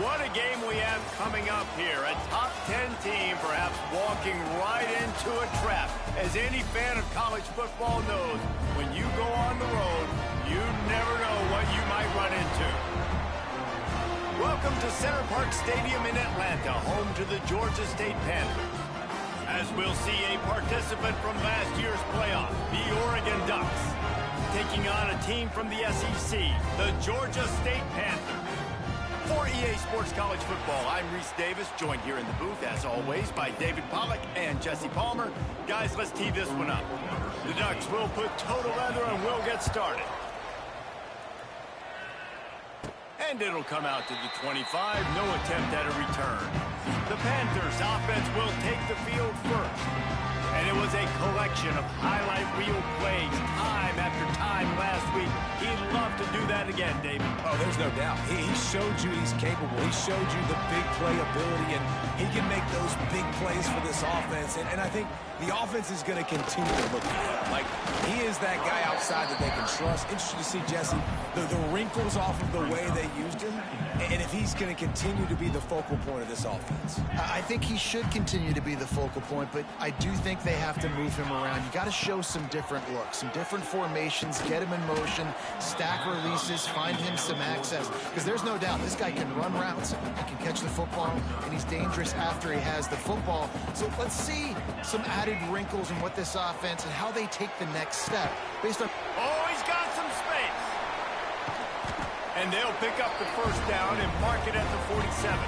What a game we have coming up here. A top 10 team perhaps walking right into a trap. As any fan of college football knows, when you go on the road, you never know what you might run into. Welcome to Center Parc Stadium in Atlanta, home to the Georgia State Panthers. As we'll see a participant from last year's playoff, the Oregon Ducks, taking on a team from the SEC, the Georgia State Panthers. For EA Sports College Football, I'm Reese Davis, joined here in the booth, as always, by David Pollack and Jesse Palmer. Guys, let's tee this one up. The Ducks will put toe to leather and we'll get started. And it'll come out to the 25, no attempt at a return. The Panthers offense will take the field first. And it was a collection of highlight reel plays time after time last week. He'd love to do that again, David. Oh, there's no doubt. He showed you he's capable. He showed you the big play ability, and he can make those big plays for this offense. And I think the offense is going to continue to look at him. Like, he is that guy outside that they can trust. Interesting to see, Jesse, the wrinkles off of the way they used him, and if he's going to continue to be the focal point of this offense. I think he should continue to be the focal point, but I do think they have to move him around. You got to show some different looks, some different formations, get him in motion, stack releases, find him some access, because there's no doubt this guy can run routes, he can catch the football, and he's dangerous after he has the football. So let's see some added wrinkles in what this offense and how they take the next step based on... Oh, he's got some space. And they'll pick up the first down and mark it at the 47.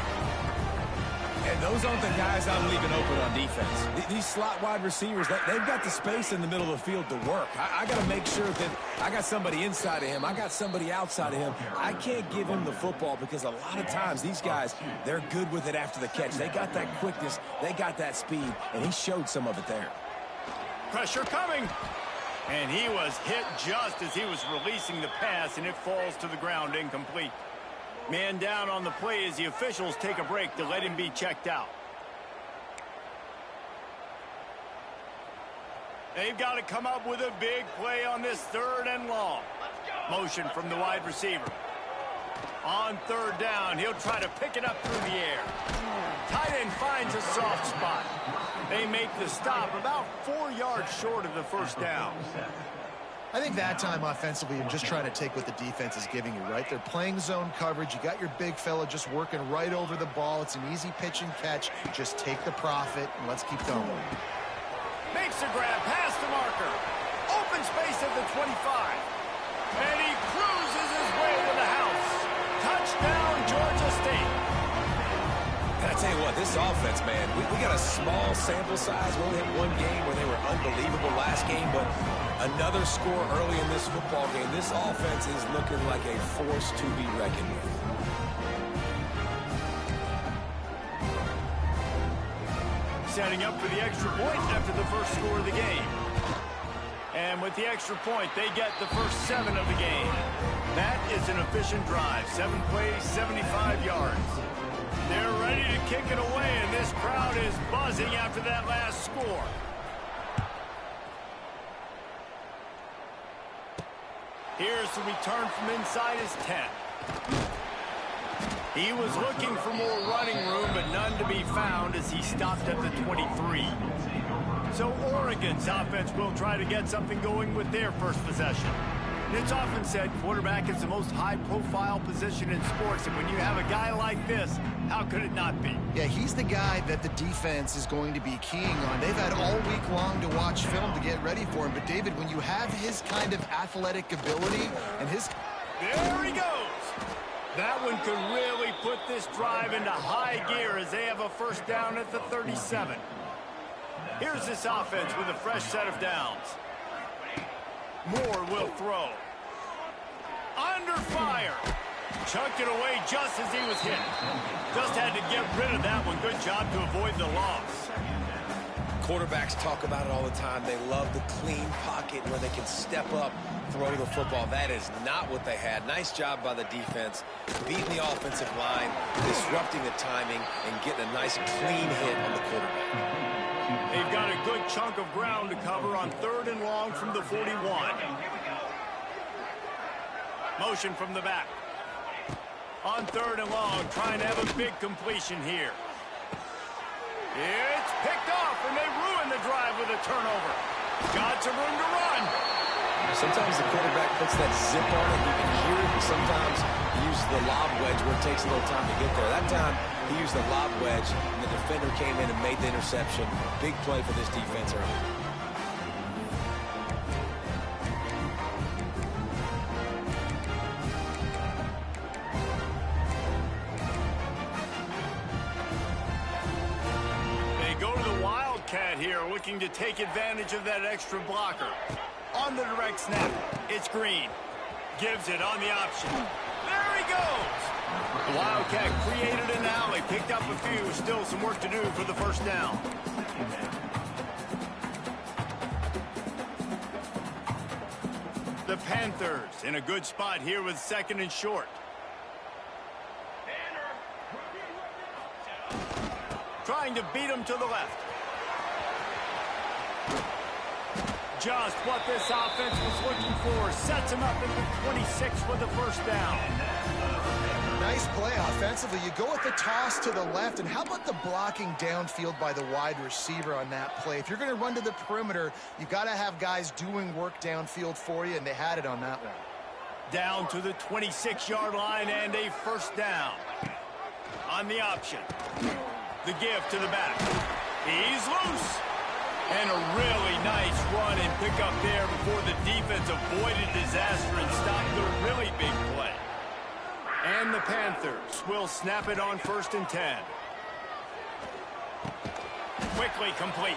And those aren't the guys I'm leaving open on defense. These slot wide receivers, they've got the space in the middle of the field to work. I got to make sure that I got somebody inside of him. I got somebody outside of him. I can't give him the football because a lot of times these guys, they're good with it after the catch. They got that quickness. They got that speed, and he showed some of it there. Pressure coming. And he was hit just as he was releasing the pass, and it falls to the ground incomplete. Man down on the play as the officials take a break to let him be checked out. They've got to come up with a big play on this 3rd and long. Motion from the wide receiver. On 3rd down, he'll try to pick it up through the air. Tight end finds a soft spot. They make the stop about 4 yards short of the first down. I think that time offensively, you're just trying to take what the defense is giving you, right? They're playing zone coverage. You got your big fella just working right over the ball. It's an easy pitch and catch. Just take the profit, and let's keep going. Makes a grab past the marker. Open space at the 25. And he cruises his way to the house. Touchdown, Georgia State. I tell you what, this offense, man, we got a small sample size. We only had one game where they were unbelievable last game, but another score early in this football game. This offense is looking like a force to be reckoned with. Setting up for the extra point after the first score of the game. And with the extra point, they get the first 7 of the game. That is an efficient drive. 7 plays, 75 yards. They're ready to kick it away, and this crowd is buzzing after that last score. Here's the return from inside his 10. He was looking for more running room, but none to be found as he stopped at the 23. So Oregon's offense will try to get something going with their first possession. It's often said quarterback is the most high-profile position in sports, and when you have a guy like this, how could it not be? Yeah, he's the guy that the defense is going to be keying on. They've had all week long to watch film to get ready for him, but David, when you have his kind of athletic ability and his... There he goes! That one could really put this drive into high gear as they have a first down at the 37. Here's this offense with a fresh set of downs. Moore will throw. Under fire. Chucked it away just as he was hit. Just had to get rid of that one. Good job to avoid the loss. Quarterbacks talk about it all the time. They love the clean pocket where they can step up, throw the football. That is not what they had. Nice job by the defense, beating the offensive line, disrupting the timing, and getting a nice clean hit on the quarterback. They've got a good chunk of ground to cover on 3rd and long from the 41. Motion from the back. On 3rd and long, trying to have a big completion here. It's picked off, and they ruin the drive with a turnover. Got some room to run. Sometimes the quarterback puts that zip on it. You can hear it. And sometimes he uses the lob wedge where it takes a little time to get there. That time, he used the lob wedge, and the defender came in and made the interception. Big play for this defense early. Here looking to take advantage of that extra blocker. On the direct snap, it's Green. Gives it on the option. There he goes! The Wildcat created an alley, picked up a few. Still some work to do for the first down. The Panthers in a good spot here with 2nd and short. Trying to beat him to the left. Just what this offense was looking for. Sets him up at the 26 for the first down. Nice play offensively. You go with the toss to the left, and how about the blocking downfield by the wide receiver on that play? If you're going to run to the perimeter, you got to have guys doing work downfield for you, and they had it on that one. Down to the 26-yard line and a first down. On the option. The give to the back. He's loose. And a really nice run and pick up there before the defense avoided disaster and stopped the really big play. And the Panthers will snap it on 1st and 10. Quickly complete.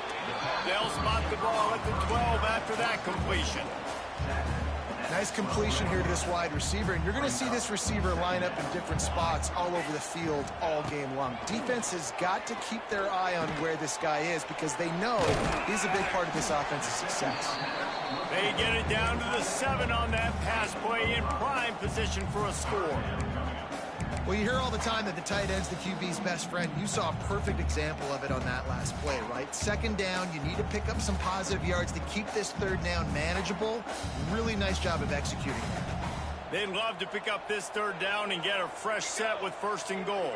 They'll spot the ball at the 12 after that completion. Nice completion here to this wide receiver, and you're going to see this receiver line up in different spots all over the field all game long. Defense has got to keep their eye on where this guy is because they know he's a big part of this offense's success. They get it down to the 7 on that pass play in prime position for a score. Well, you hear all the time that the tight end's the QB's best friend. You saw a perfect example of it on that last play, right? 2nd down, you need to pick up some positive yards to keep this 3rd down manageable. Really nice job of executing that. They'd love to pick up this 3rd down and get a fresh set with 1st and goal.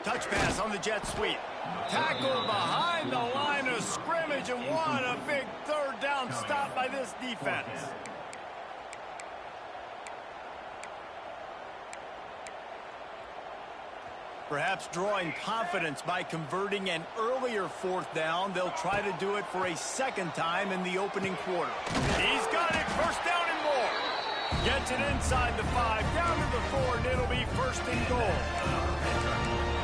Touch pass on the jet sweep. Tackle behind the line of scrimmage, and what a big 3rd down stop by this defense. Perhaps drawing confidence by converting an earlier 4th down. They'll try to do it for a 2nd time in the opening quarter. He's got it, 1st down and more. Gets it inside the 5, down to the 4, and it'll be 1st and goal.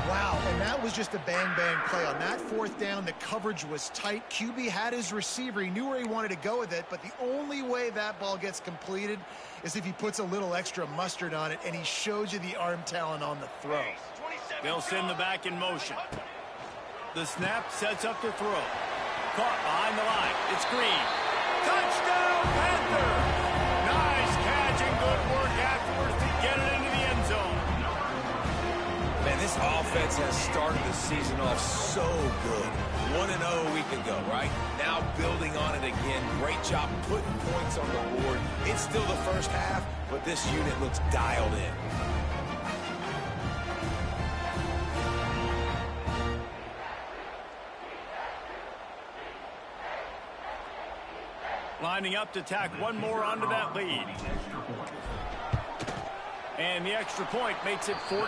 Wow, and that was just a bang-bang play. On that 4th down, the coverage was tight. QB had his receiver. He knew where he wanted to go with it, but the only way that ball gets completed is if he puts a little extra mustard on it, and he shows you the arm talent on the throw. They'll send the back in motion. The snap sets up the throw. Caught behind the line. It's Green. Touchdown, Panthers! Nice catch and good work afterwards to get it into the end zone. Man, this offense has started the season off so good. 1-0 a week ago, right? Now building on it again. Great job putting points on the board. It's still the first half, but this unit looks dialed in. Lining up to tack one more onto that lead. And the extra point makes it 14-0.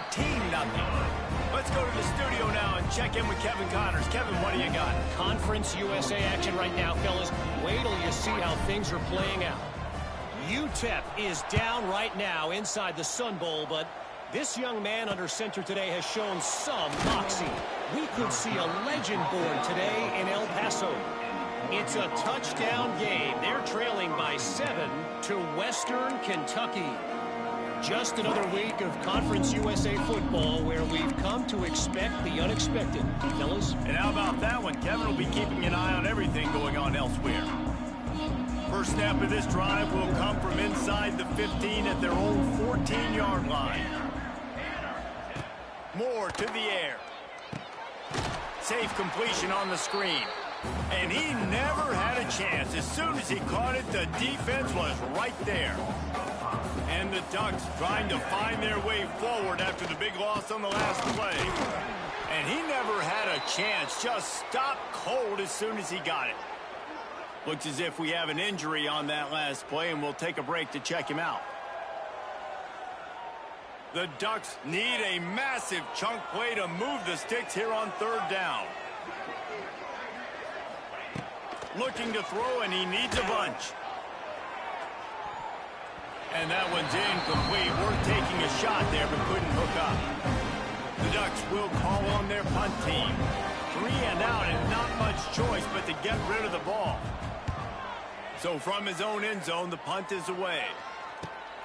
Let's go to the studio now and check in with Kevin Connors. Kevin, what do you got? Conference USA action right now, fellas. Wait till you see how things are playing out. UTEP is down right now inside the Sun Bowl, but this young man under center today has shown some moxie. We could see a legend born today in El Paso. It's a touchdown game. They're trailing by 7 to Western Kentucky. Just another week of Conference USA football where we've come to expect the unexpected. Fellas? And how about that one? Kevin will be keeping an eye on everything going on elsewhere. First snap of this drive will come from inside the 15 at their own 14-yard line. Moore to the air. Safe completion on the screen. And he never had a chance. As soon as he caught it, the defense was right there. And the Ducks trying to find their way forward after the big loss on the last play. And he never had a chance, just stopped cold as soon as he got it. Looks as if we have an injury on that last play, and we'll take a break to check him out. The Ducks need a massive chunk play to move the sticks here on third down. Looking to throw, and he needs a bunch. And that one's incomplete. Worth taking a shot there, but couldn't hook up. The Ducks will call on their punt team. 3 and out, and not much choice but to get rid of the ball. So from his own end zone, the punt is away.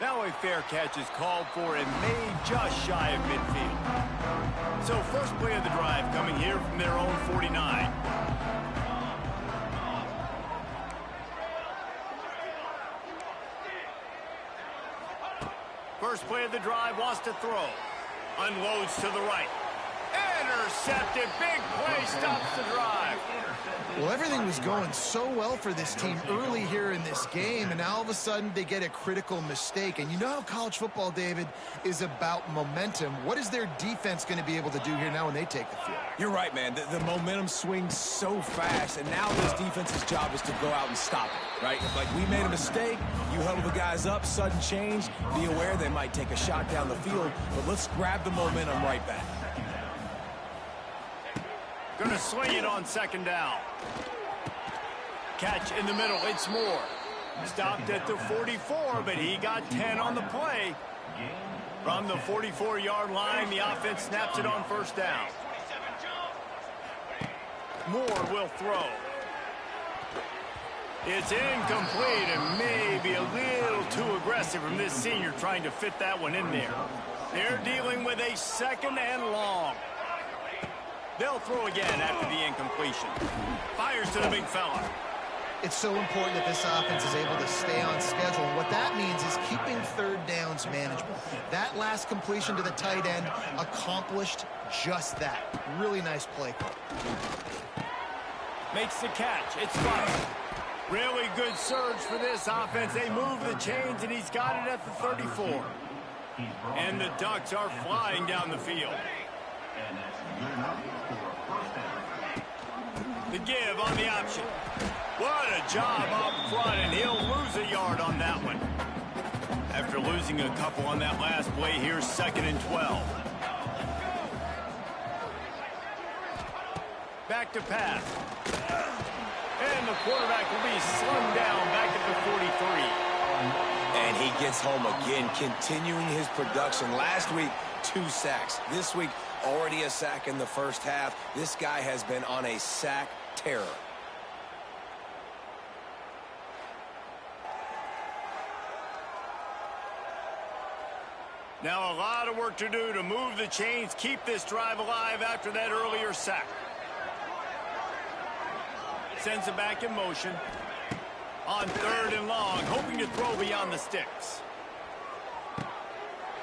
Now a fair catch is called for and made just shy of midfield. So first play of the drive coming here from their own 49. First play of the drive, wants to throw. Unloads to the right. Intercepted. Big play, stops the drive. Well, everything was going so well for this team early here in this game, and now all of a sudden they get a critical mistake. And you know how college football, David, is about momentum. What is their defense going to be able to do here now when they take the field? You're right, man. The momentum swings so fast, and now this defense's job is to go out and stop it, right? Like, we made a mistake, you huddle the guys up, sudden change, be aware they might take a shot down the field, but let's grab the momentum right back. Gonna sling it on second down. Catch in the middle, it's Moore. Stopped at the 44, but he got 10 on the play. From the 44-yard line, the offense snaps it on first down. Moore will throw. It's incomplete and maybe a little too aggressive from this senior trying to fit that one in there. They're dealing with a second and long. They'll throw again after the incompletion. Fires to the big fella. It's so important that this offense is able to stay on schedule. And what that means is keeping third downs manageable. That last completion to the tight end accomplished just that. Really nice play call. Makes the catch. It's fun. Really good surge for this offense. They move the chains, and he's got it at the 34. And the Ducks are flying down the field. The give on the option. What a job up front, and he'll lose a yard on that one. After losing a couple on that last play, here's 2nd and 12. Back to pass. And the quarterback will be slung down back at the 43. And he gets home again, continuing his production. Last week, 2 sacks. This week, already a sack in the first half. This guy has been on a sack terror. Now a lot of work to do to move the chains, keep this drive alive after that earlier sack. Sends it back in motion. On 3rd and long, hoping to throw beyond the sticks.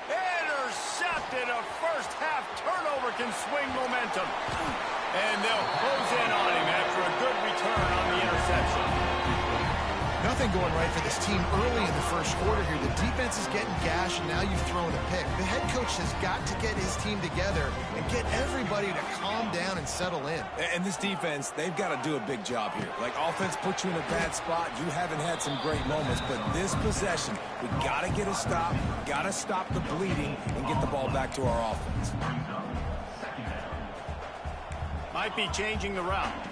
Intercepted. A first half turnover can swing momentum. And they'll close in on him after a good return on the interception. Nothing going right for this team early in the first quarter here. The defense is getting gashed, and now you've thrown a pick. The head coach has got to get his team together and get everybody to calm down and settle in. And this defense, they've got to do a big job here. Like, offense put you in a bad spot. You haven't had some great moments, but this possession, we got to get a stop, got to stop the bleeding, and get the ball back to our offense. Might be changing the route.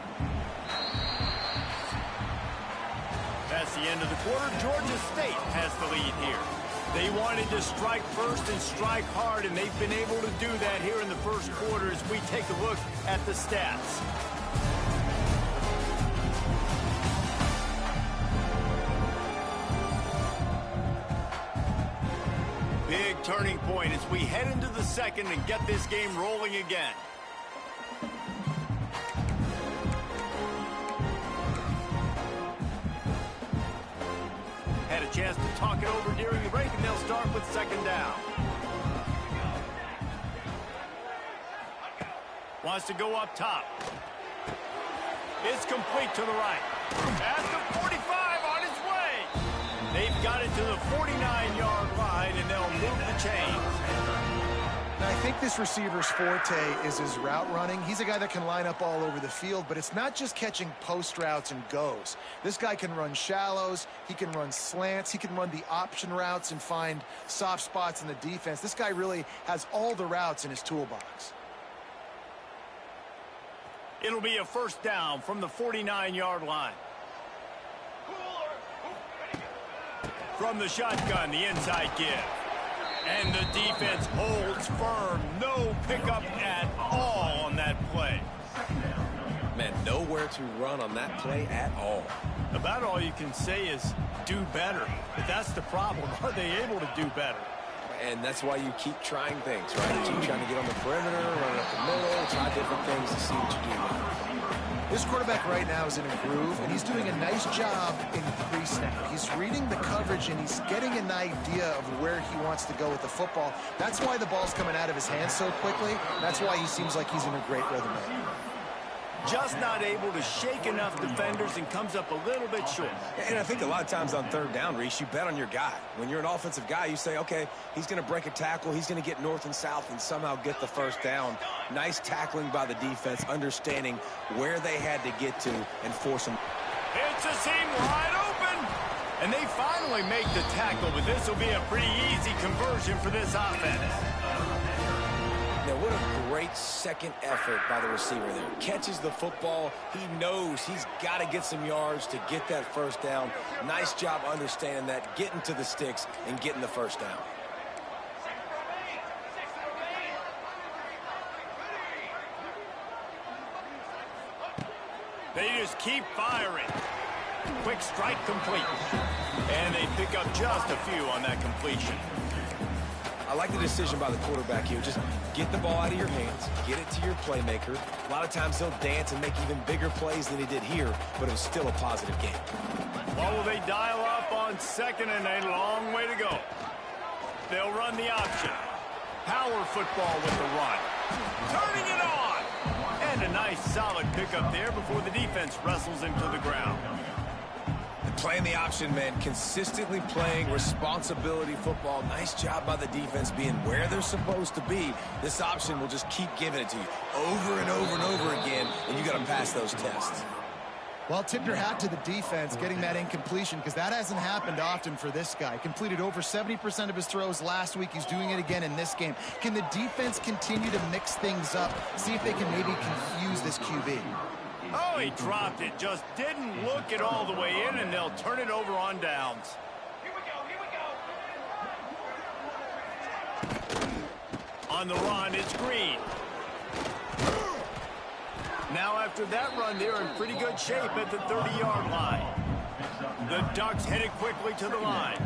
That's the end of the quarter. Georgia State has the lead here. They wanted to strike first and strike hard, and they've been able to do that here in the first quarter as we take a look at the stats. Big turning point as we head into the second and get this game rolling again. Had a chance to talk it over during the break, and they'll start with 2nd down. Wants to go up top. It's complete to the right. At the 45, on his way. They've got it to the 49-yard line, and they'll move the chains. I think this receiver's forte is his route running. He's a guy that can line up all over the field, but it's not just catching post routes and goes. This guy can run shallows, he can run slants, he can run the option routes and find soft spots in the defense. This guy really has all the routes in his toolbox. It'll be a first down from the 49-yard line. From the shotgun, the inside give. And the defense holds firm. No pickup at all on that play. Man, nowhere to run on that play at all. About all you can say is do better. But that's the problem. Are they able to do better? And that's why you keep trying things, right? You keep trying to get on the perimeter, run up the middle, try different things to see what you do. This quarterback right now is in a groove, and he's doing a nice job in pre-snap. He's reading the coverage, and he's getting an idea of where he wants to go with the football. That's why the ball's coming out of his hands so quickly. That's why he seems like he's in a great rhythm. Just not able to shake enough defenders and comes up a little bit short. And I think a lot of times on third down, Reese, you bet on your guy. When you're an offensive guy, you say, okay, he's going to break a tackle, he's going to get north and south and somehow get the first down. Nice tackling by the defense, understanding where they had to get to and force them. It's a seam wide open. And they finally make the tackle, but this will be a pretty easy conversion for this offense. Now, what a great second effort by the receiver there. Catches the football. He knows he's got to get some yards to get that first down. Nice job understanding that, getting to the sticks and getting the first down. They just keep firing. Quick strike complete. And they pick up just a few on that completion. I like the decision by the quarterback here. Just get the ball out of your hands, get it to your playmaker. A lot of times he'll dance and make even bigger plays than he did here, but it was still a positive game. Well, will they dial up on second and a long way to go? They'll run the option. Power football with the run. Turning it on! And a nice solid pickup there before the defense wrestles him to the ground. Playing the option, man, consistently playing responsibility football. Nice job by the defense being where they're supposed to be. This option will just keep giving it to you over and over and over again, and you got to pass those tests. Well, tip your hat to the defense getting that incompletion, because that hasn't happened often for this guy. Completed over 70% of his throws last week. He's doing it again in this game. Can the defense continue to mix things up, see if they can maybe confuse this QB? Oh, he dropped it. Just didn't look it all the way in, and they'll turn it over on downs. Here we go. On the run, it's Green. Now after that run, they're in pretty good shape at the 30-yard line. The Ducks headed quickly to the line.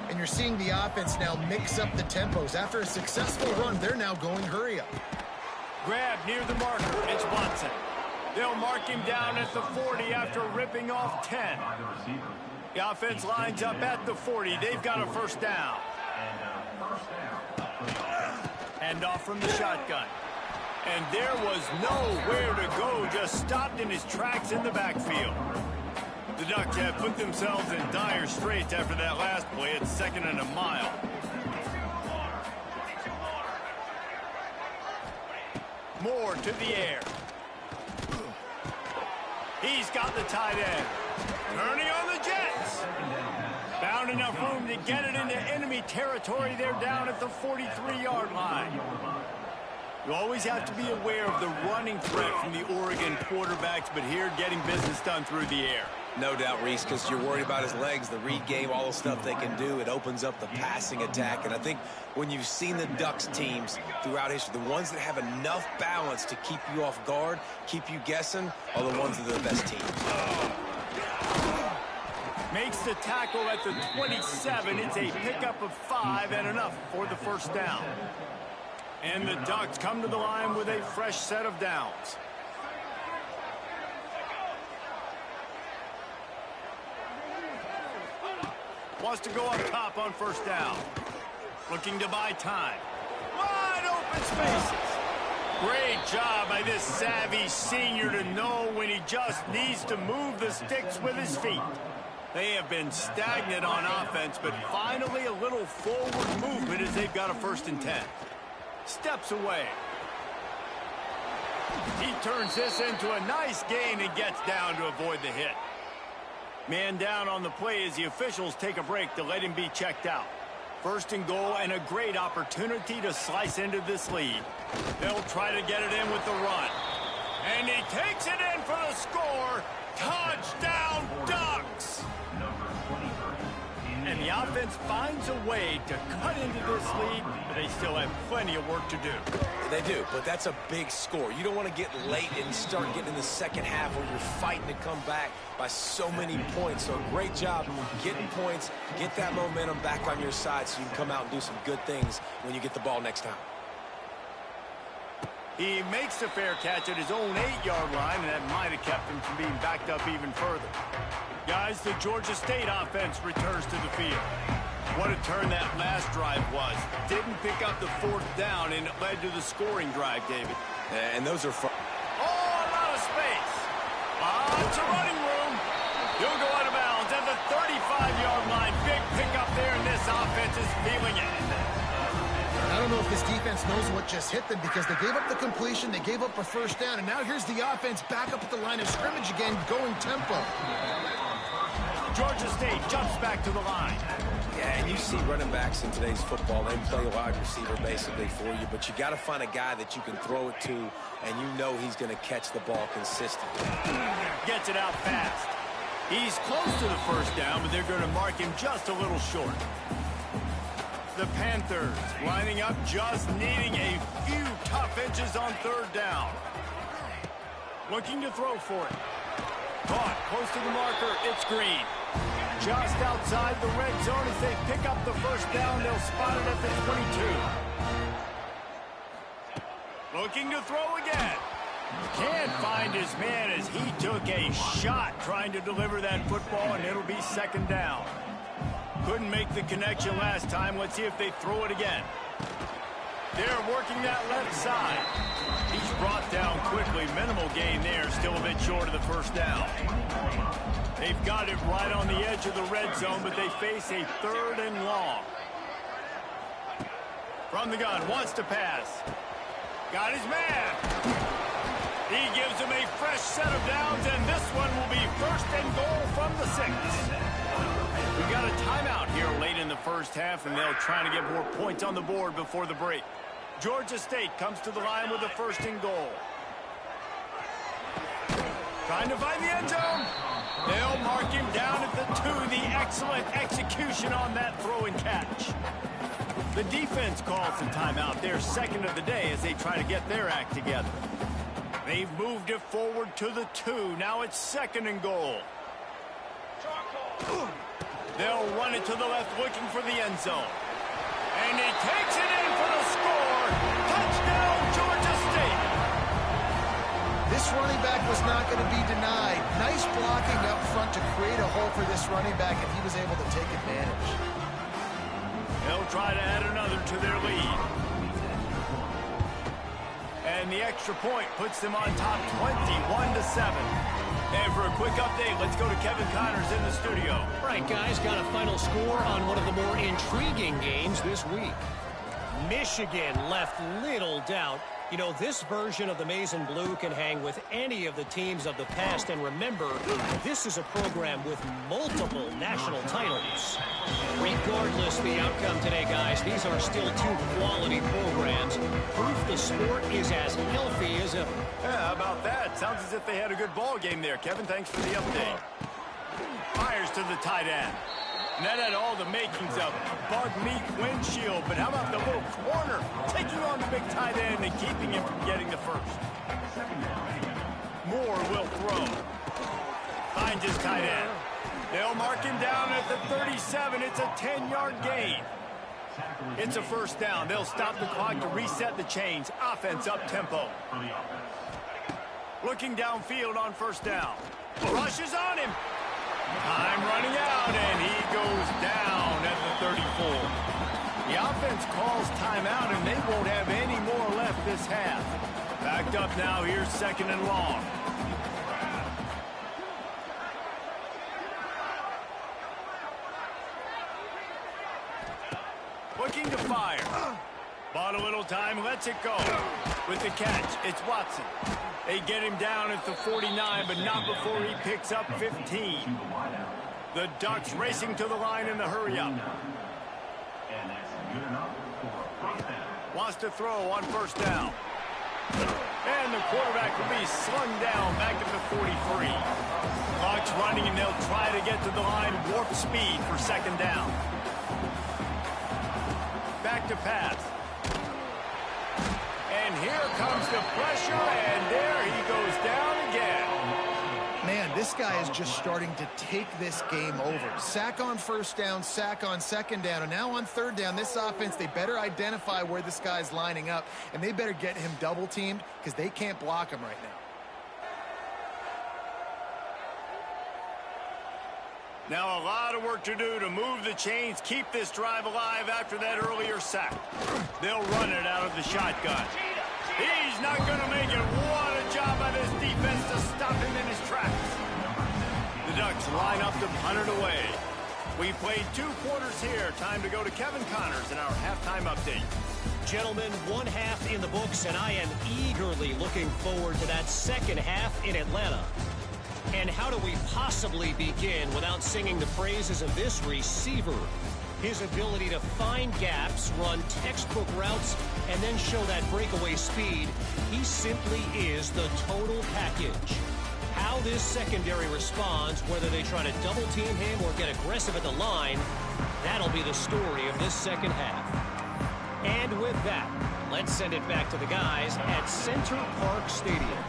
And you're seeing the offense now mix up the tempos. After a successful run, they're now going hurry up. Grab near the marker. It's Watson. They'll mark him down at the 40 after ripping off 10. The offense lines up at the 40. They've got a first down. Hand off from the shotgun. And there was nowhere to go, just stopped in his tracks in the backfield. The Ducks have put themselves in dire straits after that last play. It's second and a mile. Moore to the air. He's got the tight end. Turning on the Jets. Found enough room to get it into enemy territory. They're down at the 43-yard line. You always have to be aware of the running threat from the Oregon quarterbacks, but here getting business done through the air. No doubt, Reese, because you're worried about his legs, the read game, all the stuff they can do. It opens up the passing attack. And I think when you've seen the Ducks teams throughout history, the ones that have enough balance to keep you off guard, keep you guessing, are the ones that are the best teams. Makes the tackle at the 27. It's a pickup of 5 and enough for the first down. And the Ducks come to the line with a fresh set of downs. Wants to go up top on first down. Looking to buy time. Wide open spaces. Great job by this savvy senior to know when he just needs to move the sticks with his feet. They have been stagnant on offense, but finally a little forward movement as they've got a 1st and 10. Steps away. He turns this into a nice gain and gets down to avoid the hit. Man down on the play as the officials take a break to let him be checked out. 1st and goal and a great opportunity to slice into this lead. They'll try to get it in with the run. And he takes it in for the score. Touchdown, Ducks! And the offense finds a way to cut into this lead, but they still have plenty of work to do. They do, but that's a big score. You don't want to get late and start getting in the second half where you're fighting to come back by so many points. So great job getting points, get that momentum back on your side so you can come out and do some good things when you get the ball next time. He makes the fair catch at his own 8-yard line, and that might have kept him from being backed up even further. Guys, the Georgia State offense returns to the field. What a turn that last drive was. Didn't pick up the 4th down, and it led to the scoring drive, David. And those are fun. Oh, a lot of space. Lots of running room. He'll go out of bounds at the 35-yard line. Big pickup there, and this offense is feeling it. I don't know if this defense knows what just hit them because they gave up the completion, they gave up a 1st down, and now here's the offense back up at the line of scrimmage again, going tempo. Georgia State jumps back to the line. Yeah, and you see running backs in today's football, they play a wide receiver basically for you, but you got to find a guy that you can throw it to, and you know he's going to catch the ball consistently. Gets it out fast. He's close to the 1st down, but they're going to mark him just a little short. The Panthers lining up, just needing a few tough inches on 3rd down. Looking to throw for it. Caught close to the marker. It's Green. Just outside the red zone as they pick up the 1st down. They'll spot it at the 22. Looking to throw again. Can't find his man as he took a shot trying to deliver that football, and it'll be 2nd down. Couldn't make the connection last time. Let's see if they throw it again. They're working that left side. He's brought down quickly. Minimal gain there. Still a bit short of the 1st down. They've got it right on the edge of the red zone, but they face a 3rd and long. From the gun, wants to pass. Got his man. He gives him a fresh set of downs, and this one will be 1st and goal from the 6. We got a timeout here late in the 1st half, and they'll try to get more points on the board before the break. Georgia State comes to the line with a 1st and goal. Trying to find the end zone. They'll mark him down at the 2. The excellent execution on that throw and catch. The defense calls the timeout. They're 2nd of the day as they try to get their act together. They've moved it forward to the 2. Now it's 2nd and goal. They'll run it to the left looking for the end zone. And he takes it in for the score. Touchdown, Georgia State. This running back was not going to be denied. Nice blocking up front to create a hole for this running back, and he was able to take advantage. They'll try to add another to their lead. And the extra point puts them on top 21-7. And for a quick update, let's go to Kevin Connors in the studio. All right, guys, got a final score on one of the more intriguing games this week. Michigan left little doubt. You know, this version of the Maize and Blue can hang with any of the teams of the past. And remember, this is a program with multiple national titles. Regardless the outcome today, guys, these are still 2 quality programs. Proof the sport is as healthy as ever. Yeah, how about that? Sounds as if they had a good ball game there. Kevin, thanks for the update. Fires to the tight end. And that had all the makings of a bug meat windshield. But how about the little corner taking on the big tight end and keeping him from getting the 1st? Moore will throw. Finds his tight end. They'll mark him down at the 37. It's a 10-yard gain. It's a 1st down. They'll stop the clock to reset the chains. Offense up tempo. Looking downfield on 1st down. Rushes on him. Time running out, and he goes down at the 34. The offense calls timeout, and they won't have any more left this half. Backed up now, here's 2nd and long. looking to fire. Bought a little time, lets it go. With the catch, it's Watson. They get him down at the 49, but not before he picks up 15. The Ducks racing to the line in the hurry-up. Wants to throw on first down. And the quarterback will be slung down back at the 43. Clock's running, and they'll try to get to the line warp speed for second down. Back to pass. And here comes the pressure, and there he goes down again. Man, this guy is just starting to take this game over. Sack on first down, sack on second down, and now on third down, this offense, they better identify where this guy's lining up, and they better get him double-teamed because they can't block him right now. Now a lot of work to do to move the chains, keep this drive alive after that earlier sack. They'll run it out of the shotgun. He's not going to make it. What a job by this defense to stop him in his tracks. The Ducks line up to punt it away. We played 2 quarters here. Time to go to Kevin Connors in our halftime update. Gentlemen, 1 half in the books, and I am eagerly looking forward to that second half in Atlanta. And how do we possibly begin without singing the praises of this receiver? His ability to find gaps, run textbook routes, and then show that breakaway speed. He simply is the total package. How this secondary responds, whether they try to double-team him or get aggressive at the line, that'll be the story of this second half. And with that, let's send it back to the guys at Center Park Stadium.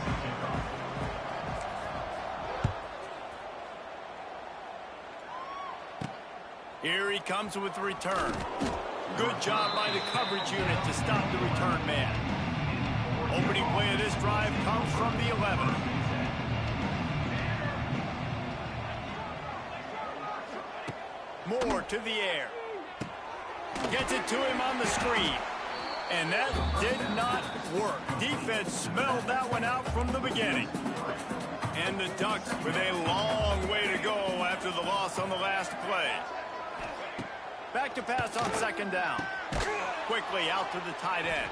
Here he comes with the return. Good job by the coverage unit to stop the return man. Opening play of this drive comes from the 11. Moore to the air. Gets it to him on the screen. And that did not work. Defense smelled that one out from the beginning. And the Ducks with a long way to go after the loss on the last play. Back to pass on second down. Quickly out to the tight end.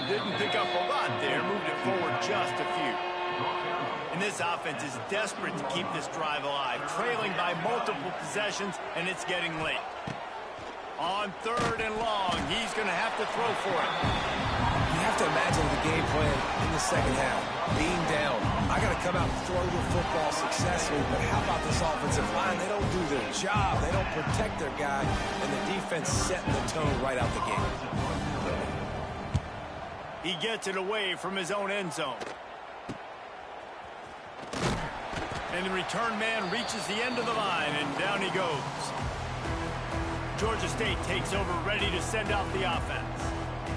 Didn't pick up a lot there. Moved it forward just a few. And this offense is desperate to keep this drive alive. Trailing by multiple possessions, and it's getting late. On third and long, he's going to have to throw for it. You have to imagine the game plan in the second half. Being down. I got to come out and throw the football successfully, but how about this offensive line? They don't do their job. They don't protect their guy, and the defense setting the tone right out the gate. He gets it away from his own end zone. And the return man reaches the end of the line, and down he goes. Georgia State takes over, ready to send out the offense.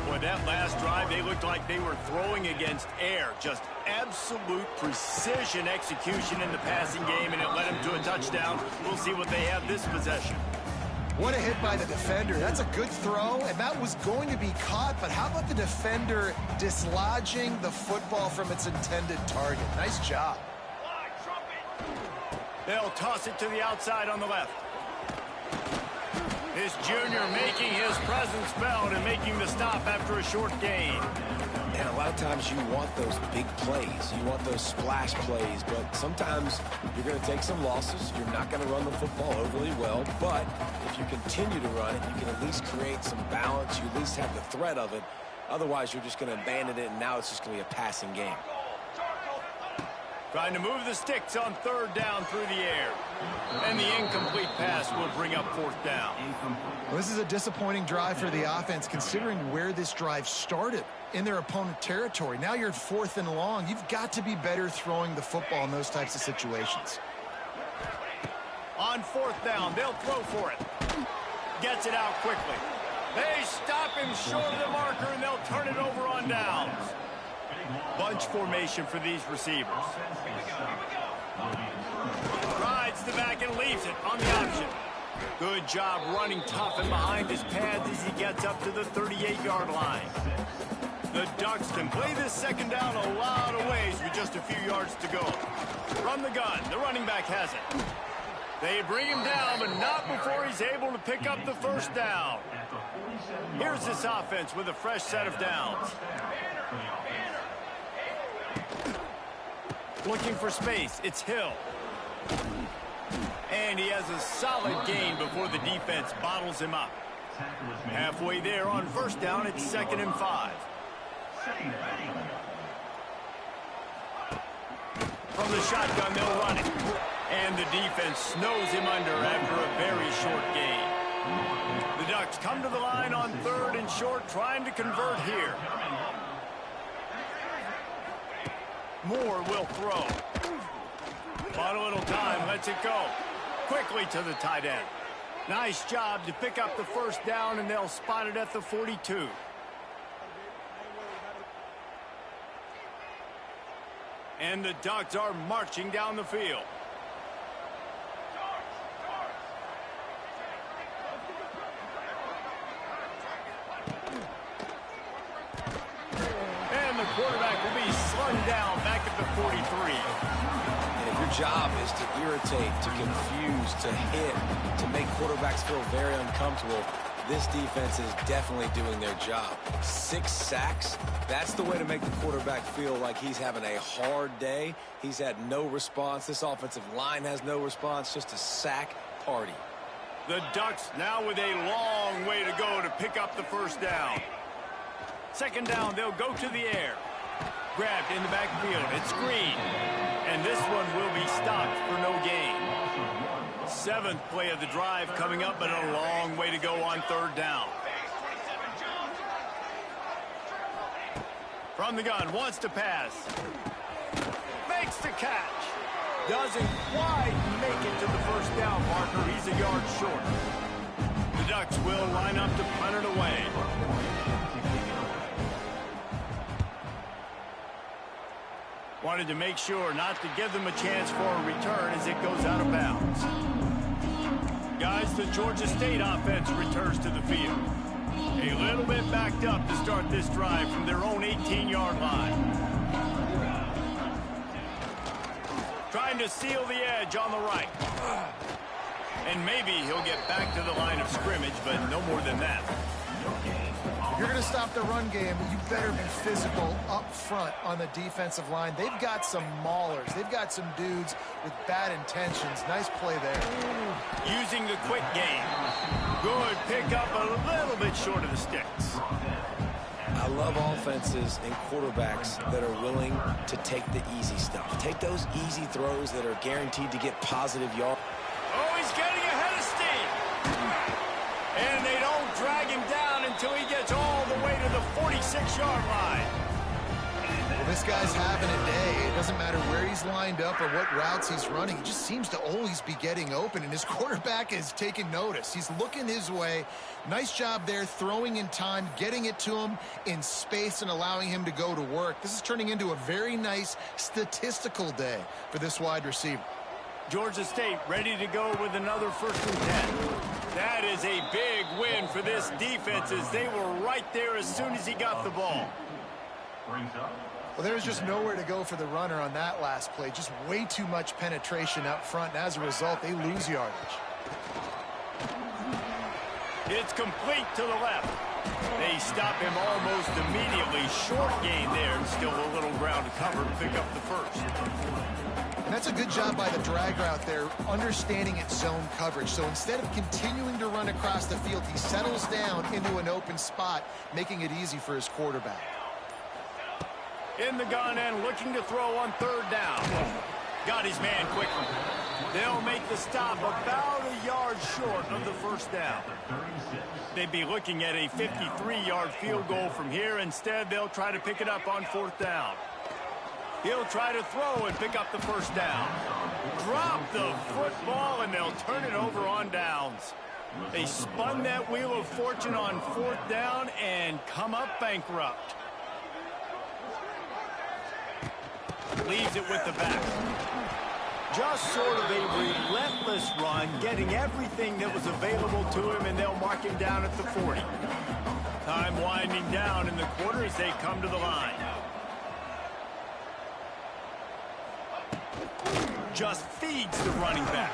Boy, that last drive, they looked like they were throwing against air. Just absolute precision execution in the passing game, and it led them to a touchdown. We'll see what they have this possession. What a hit by the defender. That's a good throw, and that was going to be caught, but how about the defender dislodging the football from its intended target? Nice job. They'll toss it to the outside on the left. This junior making his presence felt and making the stop after a short gain. And a lot of times you want those big plays. You want those splash plays, but sometimes you're going to take some losses. You're not going to run the football overly well, but if you continue to run it, you can at least create some balance. You at least have the threat of it. Otherwise, you're just going to abandon it, and now it's just going to be a passing game. Trying to move the sticks on third down through the air. And the incomplete pass will bring up fourth down. Well, this is a disappointing drive for the offense, considering where this drive started in their opponent territory. Now you're at fourth and long. You've got to be better throwing the football in those types of situations. On fourth down, they'll throw for it. Gets it out quickly. They stop him short of the marker, and they'll turn it over on downs. Bunch formation for these receivers. Rides the back and leaves it on the option. Good job running tough and behind his pads as he gets up to the 38-yard line. The Ducks can play this second down a lot of ways with just a few yards to go. Run the gun. The running back has it. They bring him down, but not before he's able to pick up the first down. Here's this offense with a fresh set of downs. Looking for space. It's Hill. And he has a solid gain before the defense bottles him up. Halfway there on first down, it's 2nd and 5. From the shotgun, they'll run it. And the defense snows him under after a very short gain. The Ducks come to the line on 3rd and short, trying to convert here. Moore will throw. Bought a little time, lets it go. Quickly to the tight end. Nice job to pick up the first down, and they'll spot it at the 42. And the Ducks are marching down the field. And the quarterback will be slung down back at the 43. And if your job is to irritate, to confuse, to hit, to make quarterbacks feel very uncomfortable, this defense is definitely doing their job. 6 sacks, that's the way to make the quarterback feel like he's having a hard day. He's had no response. This offensive line has no response, just a sack party. The Ducks now with a long way to go to pick up the first down. 2nd down, they'll go to the air. Grabbed in the backfield, it's Green. And this one will be stopped for no gain. 7th play of the drive coming up, but a long way to go on 3rd down. From the gun, wants to pass. Makes the catch. Doesn't quite make it to the first down marker. He's a yard short. The Ducks will line up to punt it away. Wanted to make sure not to give them a chance for a return as it goes out of bounds. Guys, the Georgia State offense returns to the field. A little bit backed up to start this drive from their own 18-yard line. Trying to seal the edge on the right. And maybe he'll get back to the line of scrimmage, but no more than that. If you're going to stop the run game, you better be physical up front on the defensive line. They've got some maulers. They've got some dudes with bad intentions. Nice play there. Using the quick game. Good pickup, a little bit short of the sticks. I love offenses and quarterbacks that are willing to take the easy stuff. Take those easy throws that are guaranteed to get positive yards. Oh, he's getting ahead of steam. And they don't drag him down until he gets all the way to the 46-yard line. Well, this guy's having a day. It doesn't matter where he's lined up or what routes he's running. He just seems to always be getting open, and his quarterback is taking notice. He's looking his way. Nice job there, throwing in time, getting it to him in space and allowing him to go to work. This is turning into a very nice statistical day for this wide receiver. Georgia State ready to go with another 1st and 10. That is a big win for this defense as they were right there as soon as he got the ball. Well, there's just nowhere to go for the runner on that last play. Just way too much penetration up front, and as a result, they lose yardage. It's complete to the left. They stop him almost immediately. Short gain there, and still a little ground to cover to pick up the first. And that's a good job by the drag route there, understanding its zone coverage. So instead of continuing to run across the field, he settles down into an open spot, making it easy for his quarterback. In the gun and looking to throw on 3rd down. Got his man quickly. They'll make the stop about a yard short of the first down. They'd be looking at a 53-yard field goal from here. Instead, they'll try to pick it up on 4th down. He'll try to throw and pick up the first down. Drop the football, and they'll turn it over on downs. They spun that wheel of fortune on 4th down and come up bankrupt. Leaves it with the back. Just sort of a relentless run, getting everything that was available to him, and they'll mark him down at the 40. Time winding down in the quarter as they come to the line. Just leads the running back.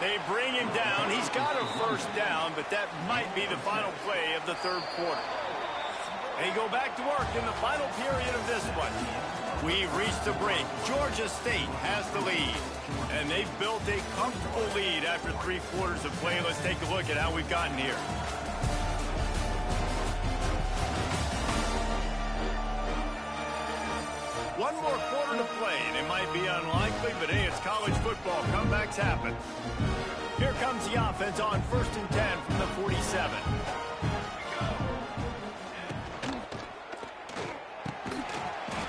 They bring him down. He's got a first down, but that might be the final play of the third quarter. They go back to work in the final period of this one. We've reached a break. Georgia State has the lead, and they've built a comfortable lead after 3 quarters of play. Let's take a look at how we've gotten here. One more quarter to play, and it might be unlikely, but hey, it's college football. Comebacks happen. Here comes the offense on 1st and 10 from the 47.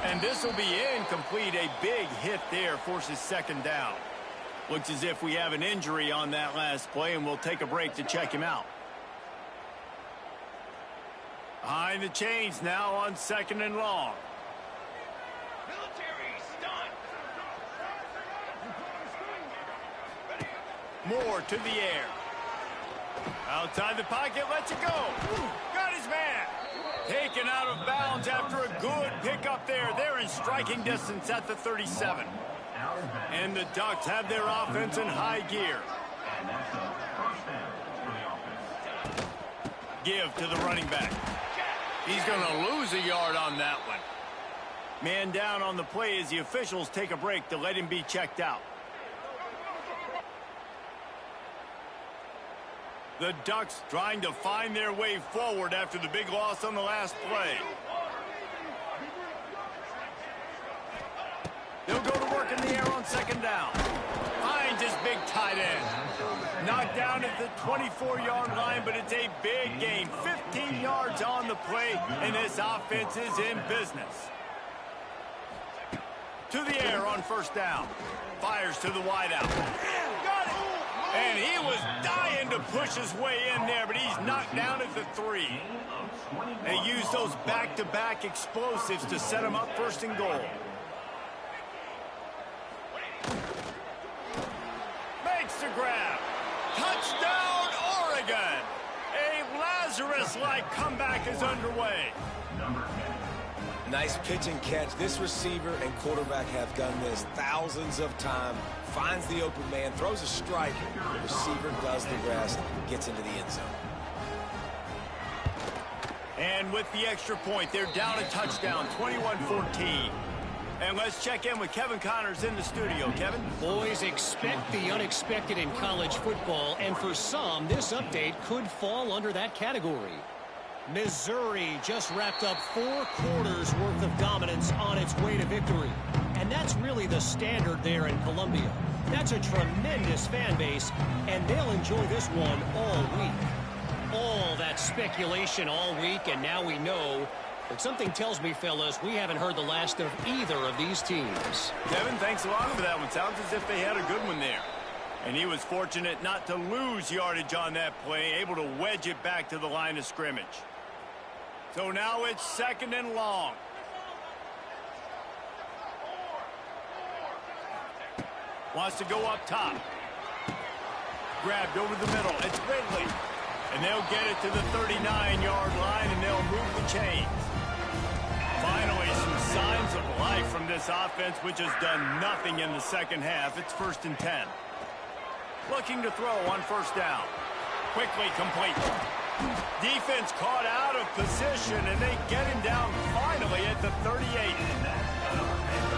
And this will be incomplete. A big hit there forces second down. Looks as if we have an injury on that last play, and we'll take a break to check him out. Behind the chains now on 2nd and long. Moore to the air. Outside the pocket, lets it go. Got his man. Taken out of bounds after a good pickup there. They're in striking distance at the 37. And the Ducks have their offense in high gear. Give to the running back. He's going to lose a yard on that one. Man down on the play as the officials take a break to let him be checked out. The Ducks trying to find their way forward after the big loss on the last play. They'll go to work in the air on 2nd down. Finds his big tight end. Knocked down at the 24-yard line, but it's a big gain. 15 yards on the play, and this offense is in business. To the air on 1st down. Fires to the wideout. Got it! And he was dying to push his way in there, but he's knocked down at the 3. They use those back-to-back explosives to set him up 1st and goal. Makes the grab. Touchdown, Oregon! A Lazarus-like comeback is underway. Nice pitch and catch. This receiver and quarterback have done this thousands of times. Finds the open man, throws a strike. The receiver does the rest, gets into the end zone. And with the extra point, they're down a touchdown, 21-14. And let's check in with Kevin Connors in the studio. Kevin? Boys, expect the unexpected in college football, and for some, this update could fall under that category. Missouri just wrapped up 4 quarters worth of dominance on its way to victory. And that's really the standard there in Columbia. That's a tremendous fan base, and they'll enjoy this one all week. All that speculation all week, and now we know. But something tells me, fellas, we haven't heard the last of either of these teams. Kevin, thanks a lot for that one. Sounds as if they had a good one there. And he was fortunate not to lose yardage on that play, able to wedge it back to the line of scrimmage. So now it's 2nd and long. Wants to go up top. Grabbed over the middle. It's Ridley. And they'll get it to the 39-yard line, and they'll move the chains. Finally, some signs of life from this offense, which has done nothing in the second half. It's 1st and 10. Looking to throw on 1st down. Quickly complete. Defense caught out of position, and they get him down finally at the 38.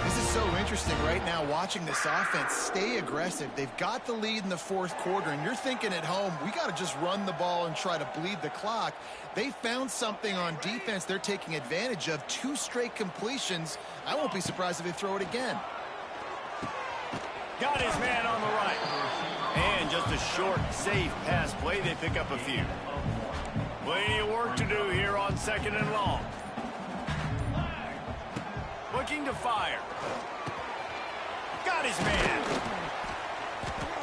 This is so interesting right now, watching this offense stay aggressive. They've got the lead in the 4th quarter, and you're thinking at home, we got to just run the ball and try to bleed the clock. They found something on defense they're taking advantage of. 2 straight completions. I won't be surprised if they throw it again. Got his man on the right. And just a short, safe pass play. They pick up a few. Plenty of work to do here on 2nd and long. Looking to fire. Got his man.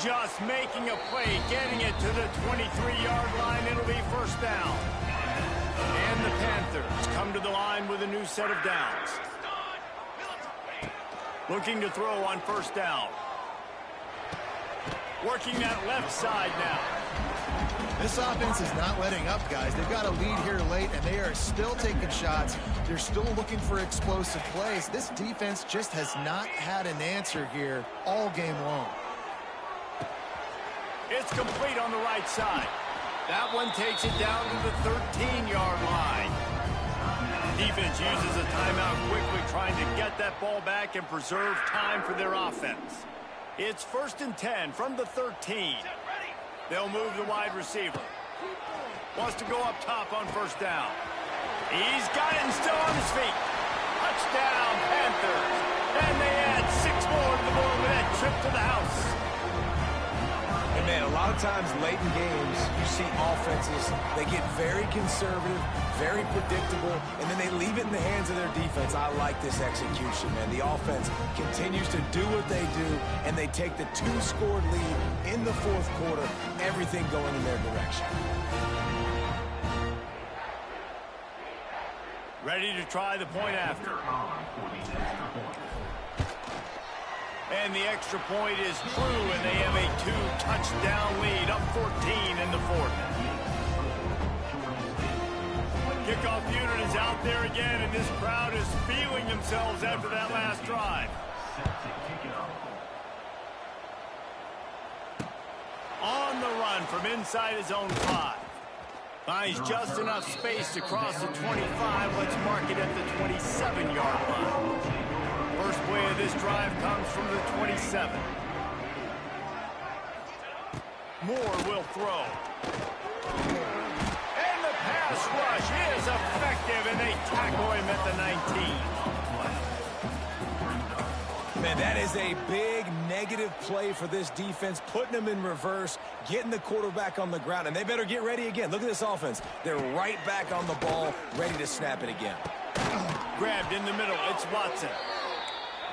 Just making a play, getting it to the 23-yard line. It'll be 1st down. And the Panthers come to the line with a new set of downs. Looking to throw on 1st down. Working that left side now. This offense is not letting up, guys. They've got a lead here late, and they are still taking shots. They're still looking for explosive plays. This defense just has not had an answer here all game long. It's complete on the right side. That one takes it down to the 13-yard line. Defense uses a timeout quickly, trying to get that ball back and preserve time for their offense. It's 1st and 10 from the 13. They'll move the wide receiver. Wants to go up top on 1st down. He's got it and still on his feet. Touchdown, Panthers. And they add 6 more to the board with that trip to the house. And man, a lot of times late in games, you see offenses, they get very conservative, very predictable, and then they leave it in the hands of their defense. I like this execution, man. The offense continues to do what they do, and they take the 2-score lead in the 4th quarter, everything going in their direction. Ready to try the point after. And the extra point is true, and they have a 2-touchdown lead, up 14 in the 4th. Kickoff unit is out there again, and this crowd is feeling themselves after that last drive. On the run from inside his own 5. Finds just enough space to cross the 25. Let's mark it at the 27-yard line. First play of this drive comes from the 27. Moore will throw. And the pass rush is effective, and they tackle him at the 19. Man, that is a big negative play for this defense, putting them in reverse, getting the quarterback on the ground, and they better get ready again. Look at this offense. They're right back on the ball, ready to snap it again. Grabbed in the middle. It's Watson.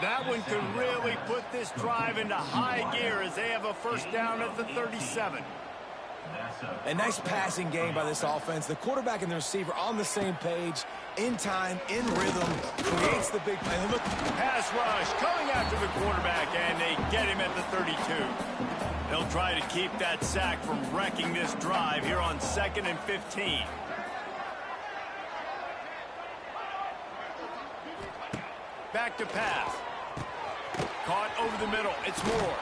That one could really put this drive into high gear as they have a 1st down at the 37. A nice passing game by this offense. The quarterback and the receiver on the same page, in time, in rhythm, creates the big play. Look. Pass rush coming after the quarterback, and they get him at the 32. They'll try to keep that sack from wrecking this drive here on 2nd and 15. Back to pass. Caught over the middle. It's Moore.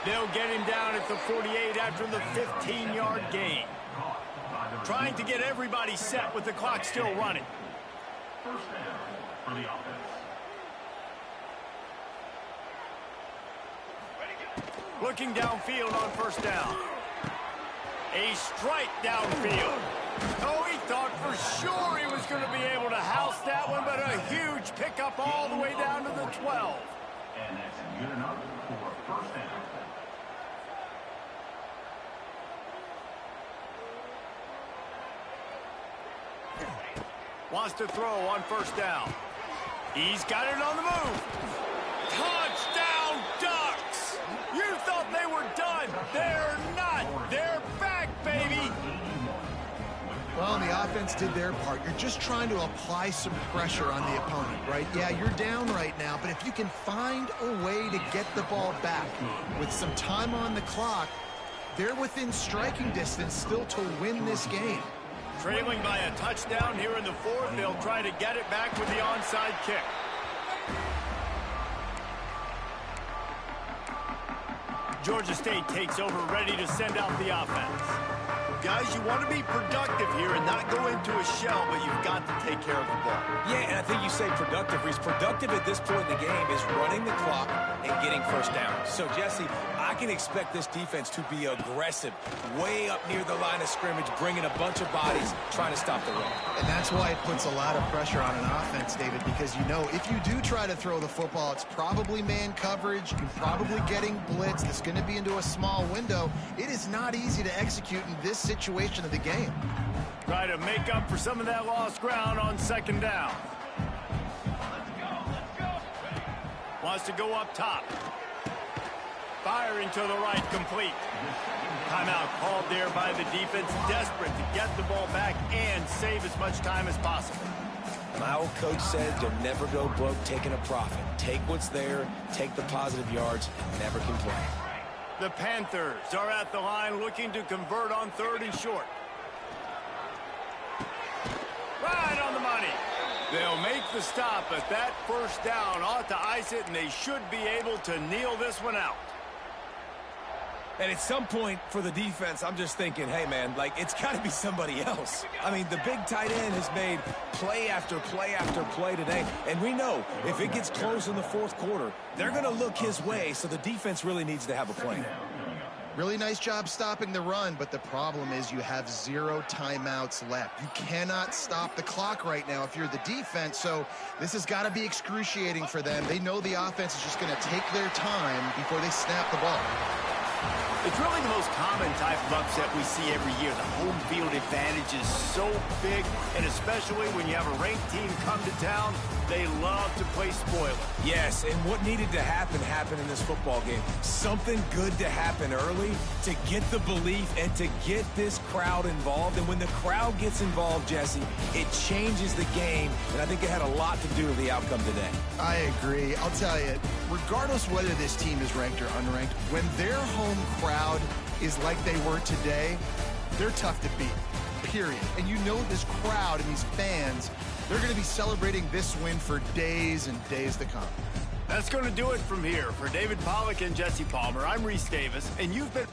They'll get him down at the 48 after the 15-yard gain. Trying to get everybody set with the clock still running. First down for the offense. Looking downfield on 1st down. A strike downfield. Oh, he thought for sure he was going to be able to house that one, but a huge pickup all the way down to the 12. And that's good enough for 1st down. Wants to throw on 1st down. He's got it on the move. Touchdown, Ducks! You thought they were done. They're not. They're back, baby. Well, the offense did their part. You're just trying to apply some pressure on the opponent, right? Yeah, you're down right now, but if you can find a way to get the ball back with some time on the clock, they're within striking distance still to win this game. Trailing by a touchdown here in the 4th. They'll try to get it back with the onside kick. Georgia State takes over, ready to send out the offense. Guys, you want to be productive here and not go into a shell, but you've got to take care of the ball. Yeah, and I think you say productive. He's productive at this point in the game is running the clock and getting 1st down. So, Jesse, I can expect this defense to be aggressive, way up near the line of scrimmage, bringing a bunch of bodies, trying to stop the run. And that's why it puts a lot of pressure on an offense, David, because you know if you do try to throw the football, it's probably man coverage. You're probably getting blitzed. It's going to be into a small window. It is not easy to execute in this situation of the game. Try to make up for some of that lost ground on 2nd down. Wants to go up top. Firing to the right, complete. Timeout called there by the defense, desperate to get the ball back and save as much time as possible. My old coach said you'll never go broke taking a profit. Take what's there, take the positive yards, and never complain. The Panthers are at the line looking to convert on 3rd and short. Right on the money. They'll make the stop, but that 1st down ought to ice it, and they should be able to kneel this one out. And at some point for the defense, I'm just thinking, hey, man, like, it's got to be somebody else. I mean, the big tight end has made play after play after play today. And we know if it gets close in the fourth quarter, they're going to look his way, so the defense really needs to have a plan. Really nice job stopping the run, but the problem is you have 0 timeouts left. You cannot stop the clock right now if you're the defense, so this has got to be excruciating for them. They know the offense is just going to take their time before they snap the ball. It's really the most common type of upset we see every year. The home field advantage is so big, and especially when you have a ranked team come to town, they love to play spoiler. Yes, and what needed to happen happened in this football game. Something good to happen early to get the belief and to get this crowd involved. And when the crowd gets involved, Jesse, it changes the game, and I think it had a lot to do with the outcome today. I agree. I'll tell you, regardless whether this team is ranked or unranked, when their home crowd is like they were today, they're tough to beat, period. And you know this crowd and these fans, they're going to be celebrating this win for days and days to come. That's going to do it from here. For David Pollack and Jesse Palmer, I'm Reese Davis, and you've been...